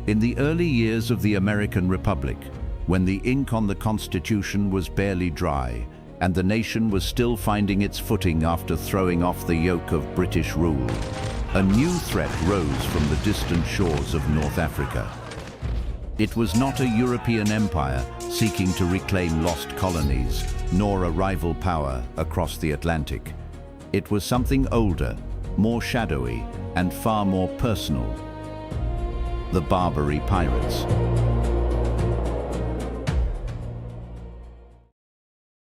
In the early years of the American Republic, when the ink on the Constitution was barely dry and the nation was still finding its footing after throwing off the yoke of British rule, a new threat rose from the distant shores of North Africa. It was not a European empire seeking to reclaim lost colonies, nor a rival power across the Atlantic. It was something older, more shadowy, and far more personal: the Barbary pirates.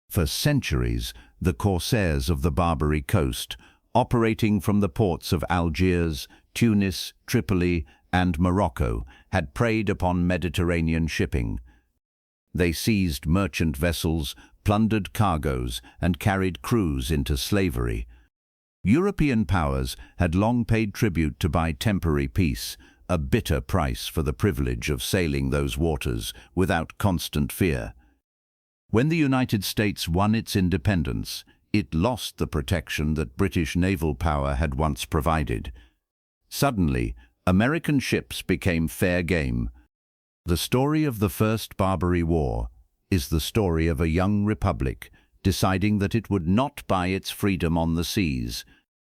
For centuries, the corsairs of the Barbary coast, operating from the ports of Algiers, Tunis, Tripoli, and Morocco, had preyed upon Mediterranean shipping. They seized merchant vessels, plundered cargoes, and carried crews into slavery. European powers had long paid tribute to buy temporary peace, a bitter price for the privilege of sailing those waters without constant fear. When the United States won its independence, it lost the protection that British naval power had once provided. Suddenly, American ships became fair game. The story of the First Barbary War is the story of a young republic deciding that it would not buy its freedom on the seas.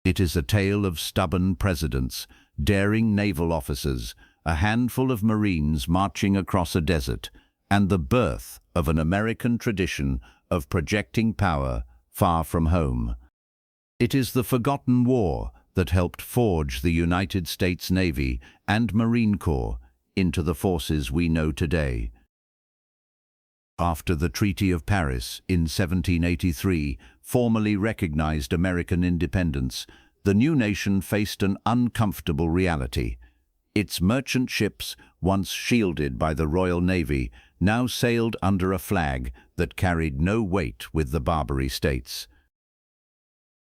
It is a tale of stubborn presidents, daring naval officers, a handful of Marines marching across a desert, and the birth of an American tradition of projecting power far from home. It is the forgotten war that helped forge the United States Navy and Marine Corps into the forces we know today. After the Treaty of Paris in 1783 formally recognized American independence, the new nation faced an uncomfortable reality. Its merchant ships, once shielded by the Royal Navy, now sailed under a flag that carried no weight with the Barbary states.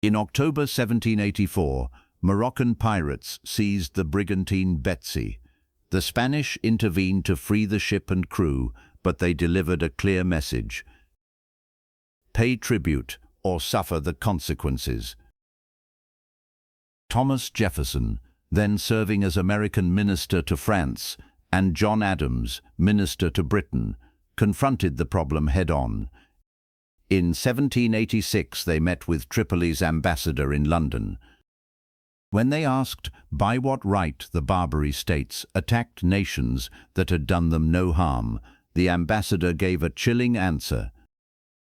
In October 1784, Moroccan pirates seized the brigantine Betsy. The Spanish intervened to free the ship and crew, but they delivered a clear message: pay tribute or suffer the consequences. Thomas Jefferson, then serving as American minister to France, and John Adams, minister to Britain, confronted the problem head-on. In 1786 they met with Tripoli's ambassador in London. When they asked by what right the Barbary states attacked nations that had done them no harm, the ambassador gave a chilling answer.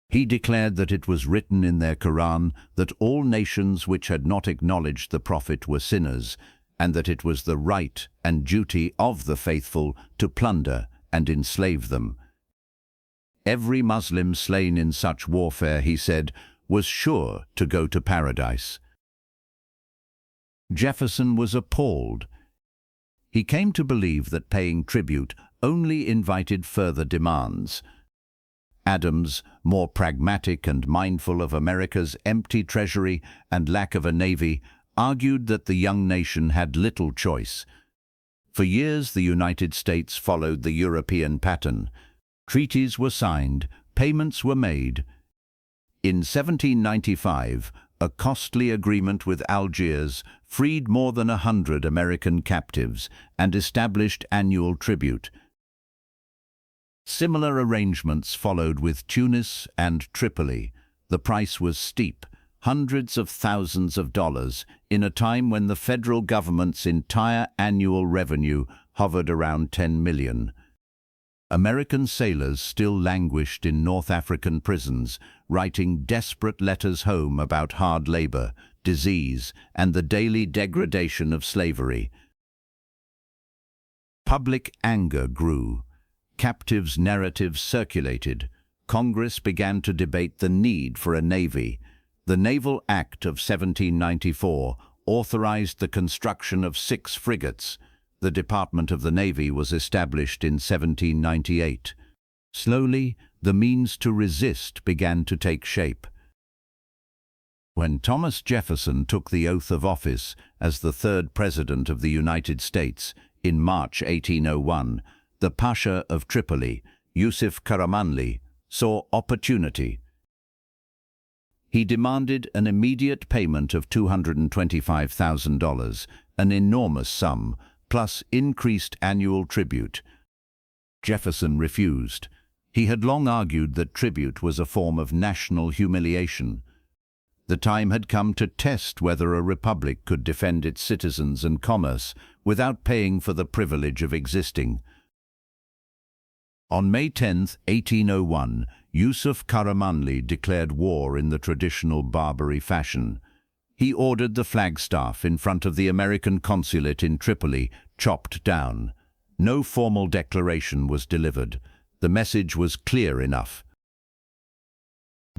He declared that it was written in their Quran that all nations which had not acknowledged the Prophet were sinners, and that it was the right and duty of the faithful to plunder and enslave them. Every Muslim slain in such warfare, he said, was sure to go to paradise. Jefferson was appalled. He came to believe that paying tribute only invited further demands. Adams, more pragmatic and mindful of America's empty treasury and lack of a navy, argued that the young nation had little choice. For years, the United States followed the European pattern. Treaties were signed, payments were made. In 1795, a costly agreement with Algiers freed more than 100 American captives and established annual tribute. Similar arrangements followed with Tunis and Tripoli. The price was steep, hundreds of thousands of dollars, in a time when the federal government's entire annual revenue hovered around $10 million. American sailors still languished in North African prisons, writing desperate letters home about hard labor, disease, and the daily degradation of slavery. Public anger grew. Captives' narratives circulated. Congress began to debate the need for a navy. The Naval Act of 1794 authorized the construction of 6 frigates. The Department of the Navy was established in 1798. Slowly, the means to resist began to take shape. When Thomas Jefferson took the oath of office as the 3rd President of the United States in March 1801, the Pasha of Tripoli, Yusuf Karamanli, saw opportunity. He demanded an immediate payment of $225,000, an enormous sum, plus increased annual tribute. Jefferson refused. He had long argued that tribute was a form of national humiliation. The time had come to test whether a republic could defend its citizens and commerce without paying for the privilege of existing. On May 10, 1801, Yusuf Karamanli declared war in the traditional Barbary fashion. He ordered the flagstaff in front of the American consulate in Tripoli chopped down. No formal declaration was delivered. The message was clear enough.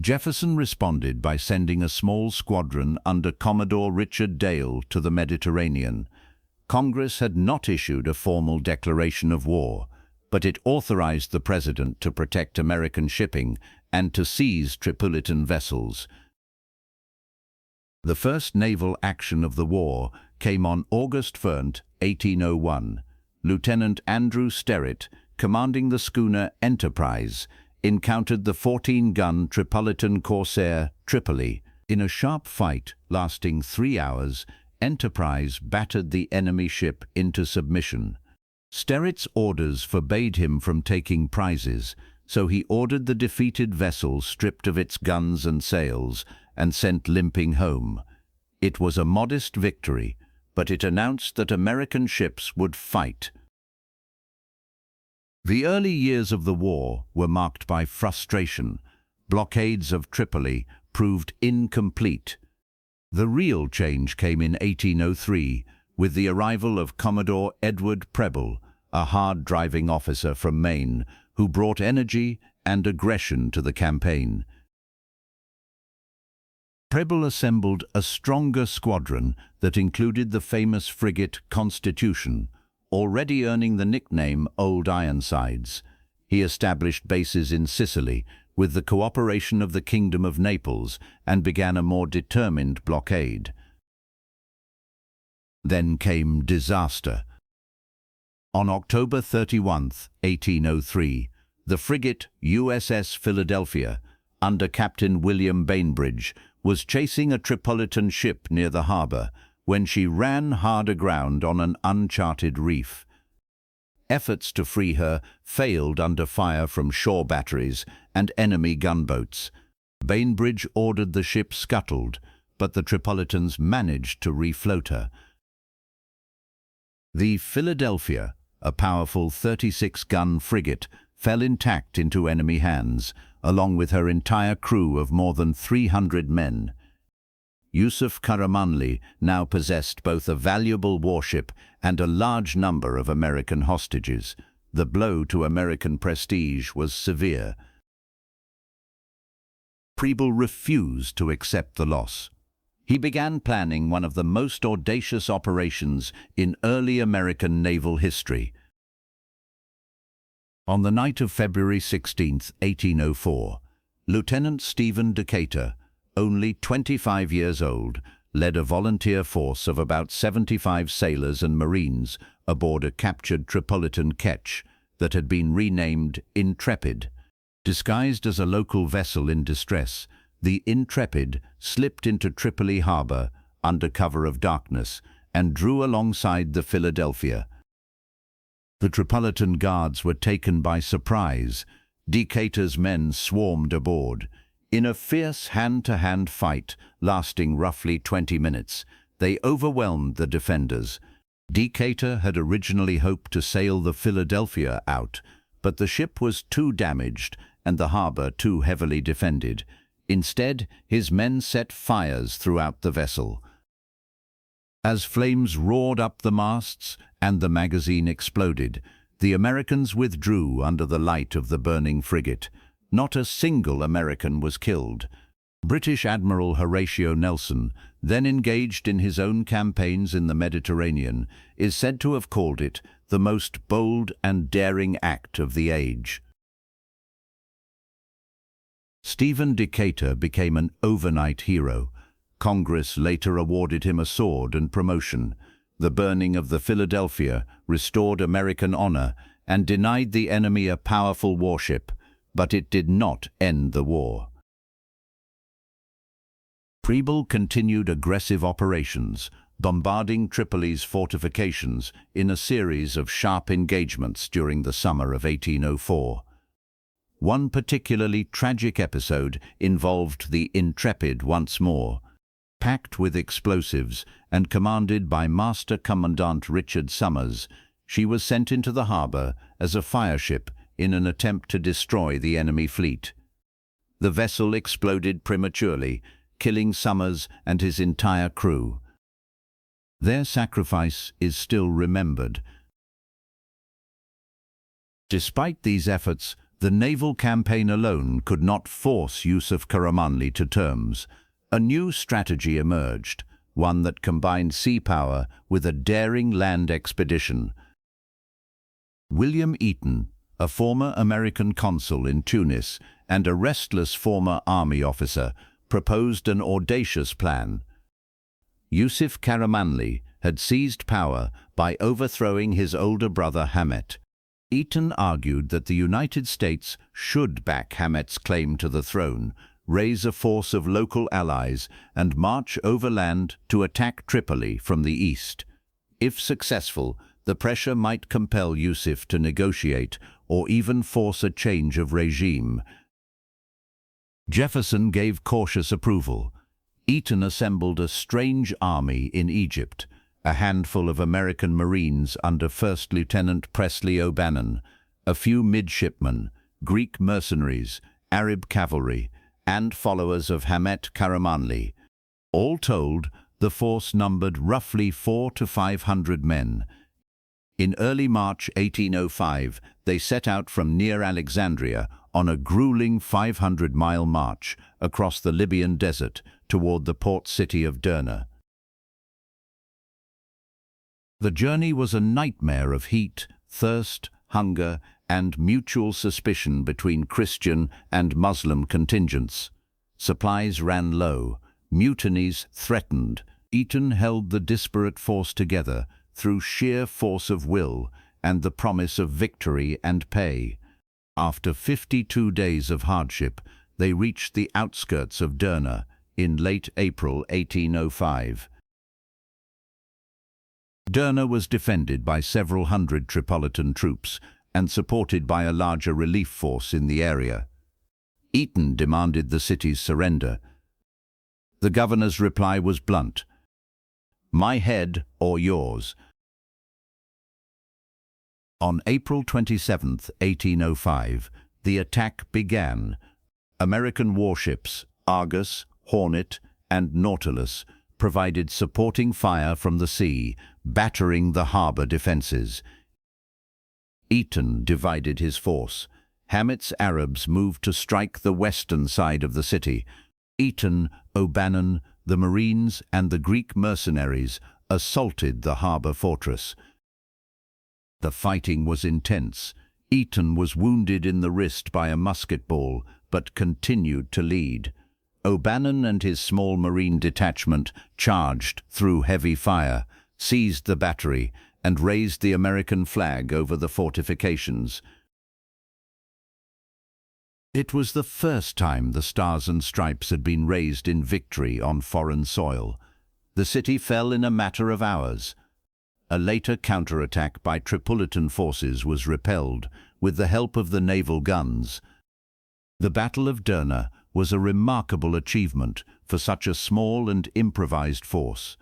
Jefferson responded by sending a small squadron under Commodore Richard Dale to the Mediterranean. Congress had not issued a formal declaration of war, but it authorized the president to protect American shipping and to seize Tripolitan vessels. The first naval action of the war came on August 1, 1801. Lieutenant Andrew Sterritt, commanding the schooner Enterprise, encountered the 14-gun Tripolitan corsair Tripoli. In a sharp fight lasting 3 hours, Enterprise battered the enemy ship into submission. Sterritt's orders forbade him from taking prizes, so he ordered the defeated vessel stripped of its guns and sails and sent limping home. It was a modest victory, but it announced that American ships would fight. The early years of the war were marked by frustration. Blockades of Tripoli proved incomplete. The real change came in 1803 with the arrival of Commodore Edward Preble, a hard-driving officer from Maine who brought energy and aggression to the campaign. Preble assembled a stronger squadron that included the famous frigate Constitution, already earning the nickname Old Ironsides. He established bases in Sicily with the cooperation of the Kingdom of Naples and began a more determined blockade. Then came disaster. On October 31, 1803, the frigate USS Philadelphia, under Captain William Bainbridge, was chasing a Tripolitan ship near the harbor when she ran hard aground on an uncharted reef. Efforts to free her failed under fire from shore batteries and enemy gunboats. Bainbridge ordered the ship scuttled, but the Tripolitans managed to refloat her. The Philadelphia, a powerful 36-gun frigate, fell intact into enemy hands, along with her entire crew of more than 300 men. Yusuf Karamanli now possessed both a valuable warship and a large number of American hostages. The blow to American prestige was severe. Preble refused to accept the loss. He began planning one of the most audacious operations in early American naval history. On the night of February 16, 1804, Lieutenant Stephen Decatur, only 25 years old, led a volunteer force of about 75 sailors and marines aboard a captured Tripolitan ketch that had been renamed Intrepid. Disguised as a local vessel in distress, the Intrepid slipped into Tripoli harbor under cover of darkness and drew alongside the Philadelphia. The Tripolitan guards were taken by surprise. Decatur's men swarmed aboard. In a fierce hand-to-hand fight lasting roughly 20 minutes, they overwhelmed the defenders. Decatur had originally hoped to sail the Philadelphia out, but the ship was too damaged and the harbor too heavily defended. Instead, his men set fires throughout the vessel. As flames roared up the masts and the magazine exploded, the Americans withdrew under the light of the burning frigate. Not a single American was killed. British Admiral Horatio Nelson, then engaged in his own campaigns in the Mediterranean, is said to have called it the most bold and daring act of the age. Stephen Decatur became an overnight hero. Congress later awarded him a sword and promotion. The burning of the Philadelphia restored American honor and denied the enemy a powerful warship, but it did not end the war. Preble continued aggressive operations, bombarding Tripoli's fortifications in a series of sharp engagements during the summer of 1804. One particularly tragic episode involved the Intrepid once more. Packed with explosives and commanded by Master Commandant Richard Summers, she was sent into the harbor as a fireship in an attempt to destroy the enemy fleet. The vessel exploded prematurely, killing Summers and his entire crew. Their sacrifice is still remembered. Despite these efforts, the naval campaign alone could not force Yusuf Karamanli to terms. A new strategy emerged, one that combined sea power with a daring land expedition. William Eaton, a former American consul in Tunis and a restless former army officer, proposed an audacious plan. Yusuf Karamanli had seized power by overthrowing his older brother Hamet. Eaton argued that the United States should back Hamet's claim to the throne, raise a force of local allies, and march overland to attack Tripoli from the east. If successful, the pressure might compel Yusuf to negotiate or even force a change of regime. Jefferson gave cautious approval. Eaton assembled a strange army in Egypt, a handful of American Marines under First Lieutenant Presley O'Bannon, a few midshipmen, Greek mercenaries, Arab cavalry, and followers of Hamet Karamanli. All told, the force numbered roughly 400 to 500 men. In early March 1805, they set out from near Alexandria on a grueling 500-mile march across the Libyan desert toward the port city of Derna. The journey was a nightmare of heat, thirst, hunger, and mutual suspicion between Christian and Muslim contingents. Supplies ran low, mutinies threatened. Eaton held the disparate force together through sheer force of will and the promise of victory and pay. After 52 days of hardship, they reached the outskirts of Derna in late April 1805. Derna was defended by several hundred Tripolitan troops and supported by a larger relief force in the area. Eaton demanded the city's surrender. The governor's reply was blunt: "My head or yours." On April 27, 1805, the attack began. American warships Argus, Hornet, and Nautilus provided supporting fire from the sea, battering the harbor defenses. Eaton divided his force. Hamet's Arabs moved to strike the western side of the city. Eaton, O'Bannon, the Marines, and the Greek mercenaries assaulted the harbor fortress. The fighting was intense. Eaton was wounded in the wrist by a musket ball, but continued to lead. O'Bannon and his small marine detachment charged through heavy fire, seized the battery, and raised the American flag over the fortifications. It was the first time the Stars and Stripes had been raised in victory on foreign soil. The city fell in a matter of hours. A later counterattack by Tripolitan forces was repelled with the help of the naval guns. The Battle of Derna was a remarkable achievement for such a small and improvised force.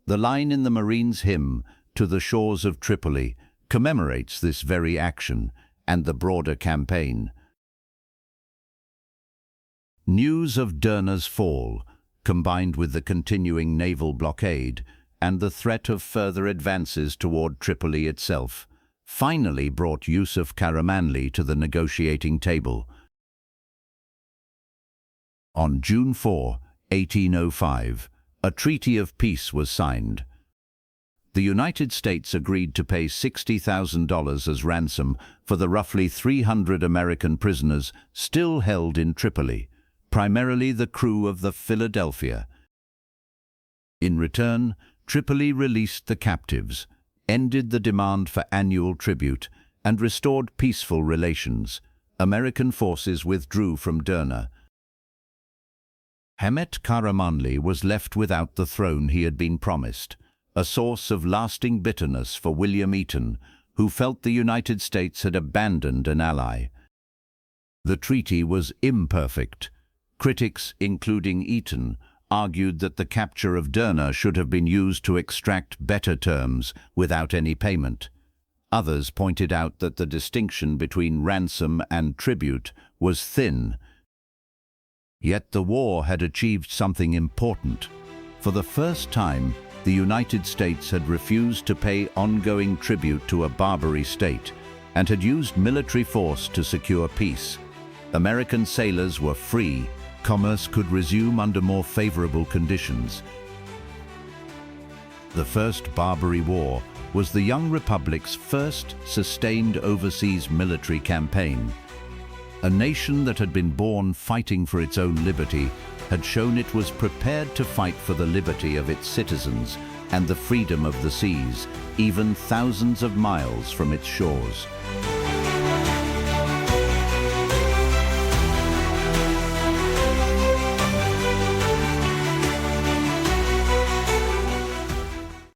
The line in the Marines' hymn, "To the Shores of Tripoli," commemorates this very action and the broader campaign. News of Derna's fall, combined with the continuing naval blockade and the threat of further advances toward Tripoli itself, finally brought Yusuf Karamanli to the negotiating table. On June 4, 1805, a treaty of peace was signed. The United States agreed to pay $60,000 as ransom for the roughly 300 American prisoners still held in Tripoli, primarily the crew of the Philadelphia. In return, Tripoli released the captives, ended the demand for annual tribute, and restored peaceful relations. American forces withdrew from Derna. Hamet Karamanli was left without the throne he had been promised, a source of lasting bitterness for William Eaton, who felt the United States had abandoned an ally. The treaty was imperfect. Critics, including Eaton, argued that the capture of Derna should have been used to extract better terms without any payment. Others pointed out that the distinction between ransom and tribute was thin. Yet the war had achieved something important. For the first time, the United States had refused to pay ongoing tribute to a Barbary state and had used military force to secure peace. American sailors were free. Commerce could resume under more favorable conditions. The First Barbary War was the young republic's first sustained overseas military campaign. A nation that had been born fighting for its own liberty had shown it was prepared to fight for the liberty of its citizens and the freedom of the seas, even thousands of miles from its shores.